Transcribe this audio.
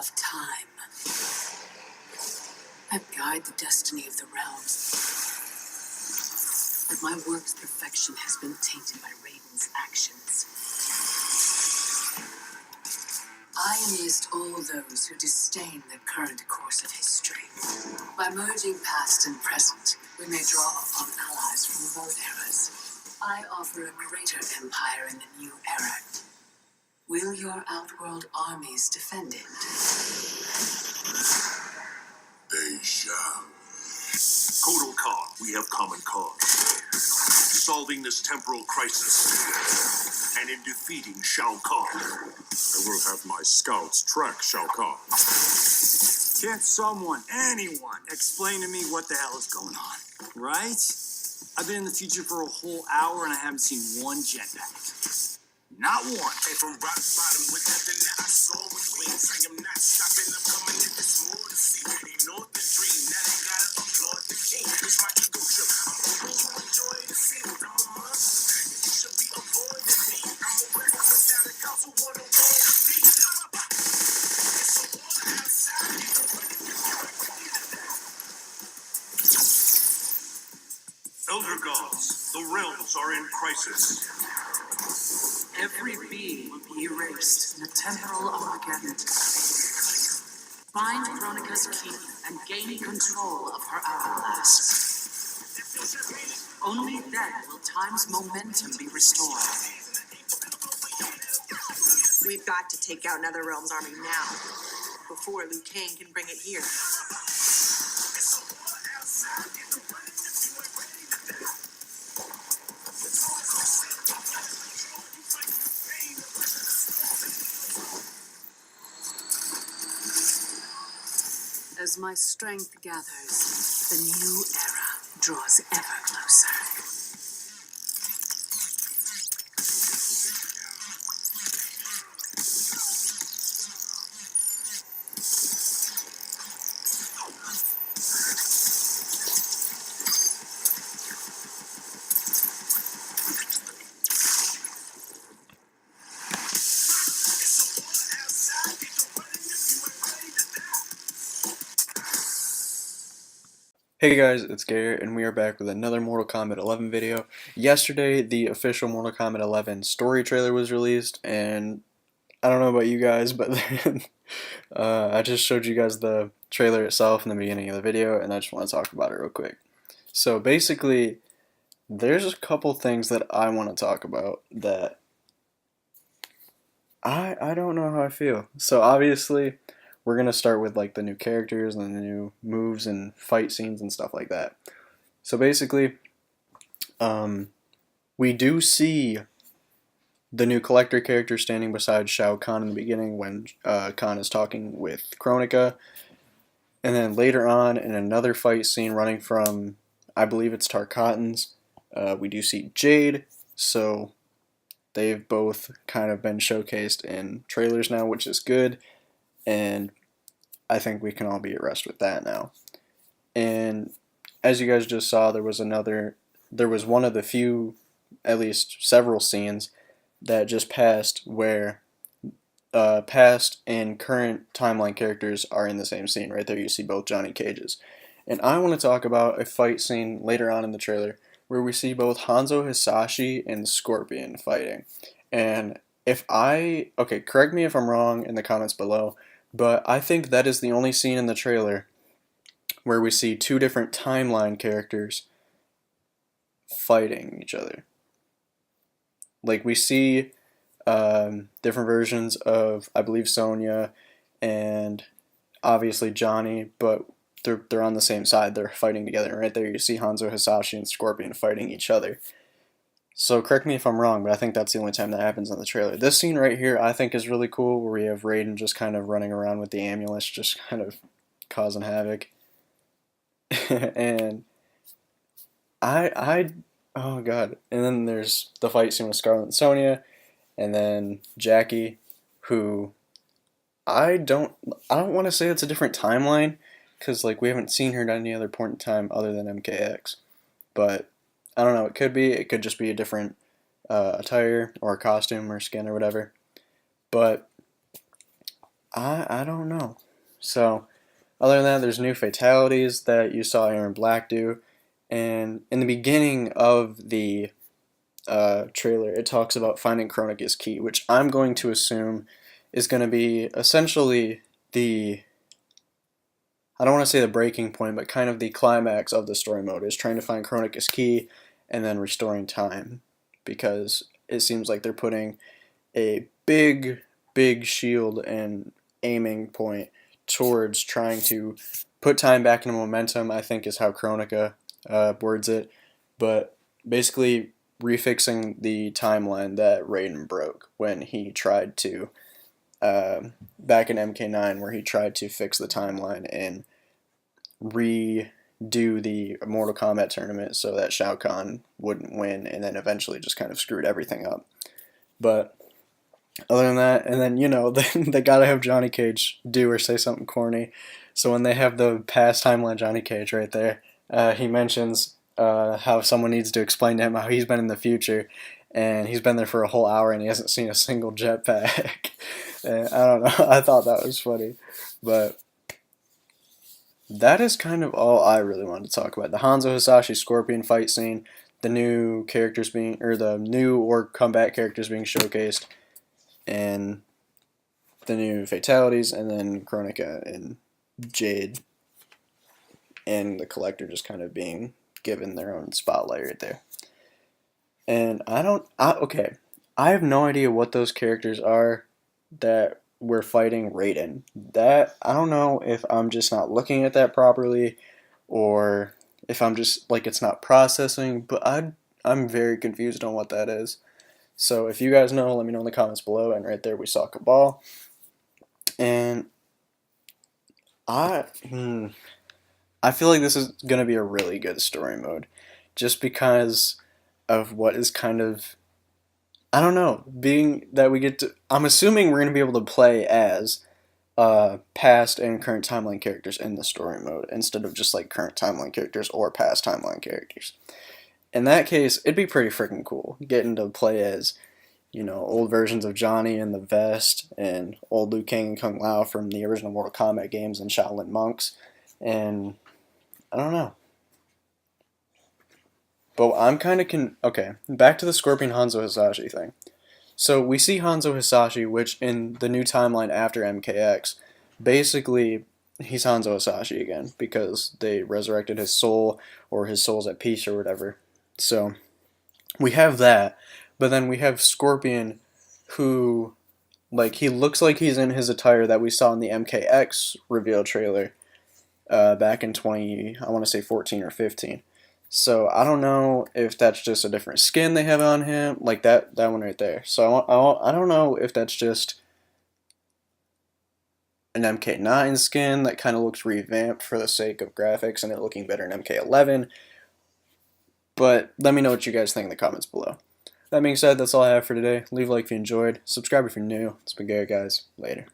of time. I guide the destiny of the realms. But my work's perfection has been tainted by Raiden's actions. I enlist all those who disdain the current course of history. By merging past and present, we may draw upon allies from both eras. I offer a greater empire in the new era. Will your Outworld armies defend it? They shall. Kotal Khan, we have common cause. Solving this temporal crisis, and in defeating Shao Kahn. I will have my scouts track Shao Kahn. Can't someone, anyone, explain to me what the hell is going on? Right? I've been in the future for a whole hour and I haven't seen one jetpack. Not one. Came from rock bottom with nothing that I saw with wings. I am not stopping, I'm coming to this more to see. Ignore the dream, now they gotta applaud the king. It's my ego trip, I'm hoping you enjoy the scene. I'm a monster, you should be avoiding me. I'm a winner without a council, wanna roll with me. It's a war outside, you don't really Elder gods, the realms are in crisis. Every being will be erased in a temporal Armageddon. Find Veronica's key and gain control of her hourglass. Only then will time's momentum be restored. We've got to take out Netherrealm's army now, before Liu Kang can bring it here. As my strength gathers, the new era draws ever closer. Hey guys, it's Garrett, and we are back with another Mortal Kombat 11 video. Yesterday, the official Mortal Kombat 11 story trailer was released, and I don't know about you guys, but I just showed you guys the trailer itself in the beginning of the video, and I just want to talk about it real quick. So basically, there's a couple things that I want to talk about that I don't know how I feel. So obviously, we're going to start with like the new characters and the new moves and fight scenes and stuff like that. So basically, we do see the new collector character standing beside Shao Kahn in the beginning when Kahn is talking with Kronika. And then later on in another fight scene running from, I believe it's Tarkatan's, we do see Jade. So they've both kind of been showcased in trailers now, which is good. And I think we can all be at rest with that now. And as you guys just saw, there was one of the few, at least several scenes that just passed where past and current timeline characters are in the same scene. Right there you see both Johnny Cages. And I want to talk about a fight scene later on in the trailer where we see both Hanzo Hasashi and Scorpion fighting. And correct me if I'm wrong in the comments below, but I think that is the only scene in the trailer where we see two different timeline characters fighting each other. Like we see different versions of, I believe, Sonya and obviously Johnny, but they're on the same side. They're fighting together. And right there you see Hanzo Hasashi and Scorpion fighting each other. So correct me if I'm wrong, but I think that's the only time that happens in the trailer. This scene right here I think is really cool, where we have Raiden just kind of running around with the amulets, just kind of causing havoc. And oh god. And then there's the fight scene with Scarlet and Sonya, and then Jackie, who I don't want to say it's a different timeline, because like we haven't seen her at any other point in time other than MKX. But I don't know, it could be. It could just be a different attire or costume or skin or whatever. But I don't know. So, other than that, there's new fatalities that you saw Aaron Black do. And in the beginning of the trailer, it talks about finding Kronika's key, which I'm going to assume is going to be essentially the, I don't want to say the breaking point, but kind of the climax of the story mode is trying to find Kronika's key and then restoring time, because it seems like they're putting a big shield and aiming point towards trying to put time back into momentum, I think is how Kronika words it, but basically refixing the timeline that Raiden broke when he tried to, back in MK9, where he tried to fix the timeline and redo the Mortal Kombat tournament so that Shao Kahn wouldn't win, and then eventually just kind of screwed everything up. But other than that, and then, you know, they gotta have Johnny Cage do or say something corny. So when they have the past timeline Johnny Cage right there, he mentions how someone needs to explain to him how he's been in the future, and he's been there for a whole hour and he hasn't seen a single jetpack. And I don't know, I thought that was funny. But that is kind of all I really wanted to talk about. The Hanzo Hasashi Scorpion fight scene, the new characters being, or the new or comeback characters being showcased, and the new fatalities, and then Kronika and Jade and the Collector just kind of being given their own spotlight right there. And okay, I have no idea what those characters are that we're fighting Raiden. That, I don't know if I'm just not looking at that properly, or if I'm just, like, it's not processing, but I'm very confused on what that is. So if you guys know, let me know in the comments below. And right there we saw Cabal. And I feel like this is going to be a really good story mode, just because of what is kind of, I don't know, being that we get to, I'm assuming we're going to be able to play as past and current timeline characters in the story mode, instead of just like current timeline characters or past timeline characters. In that case, it'd be pretty freaking cool getting to play as, you know, old versions of Johnny in the vest, and old Liu Kang and Kung Lao from the original Mortal Kombat games, and Shaolin monks, and I don't know. But I'm kind of okay, back to the Scorpion Hanzo Hasashi thing. So we see Hanzo Hasashi, which in the new timeline after MKX, basically he's Hanzo Hasashi again, because they resurrected his soul, or his soul's at peace or whatever. So we have that, but then we have Scorpion, who, like, he looks like he's in his attire that we saw in the MKX reveal trailer back in I want to say 14 or 15. So I don't know if that's just a different skin they have on him, like that one right there. So I don't know if that's just an MK9 skin that kind of looks revamped for the sake of graphics and it looking better in MK11. But let me know what you guys think in the comments below. That being said, that's all I have for today. Leave a like if you enjoyed. Subscribe if you're new. It's been Gary, guys. Later.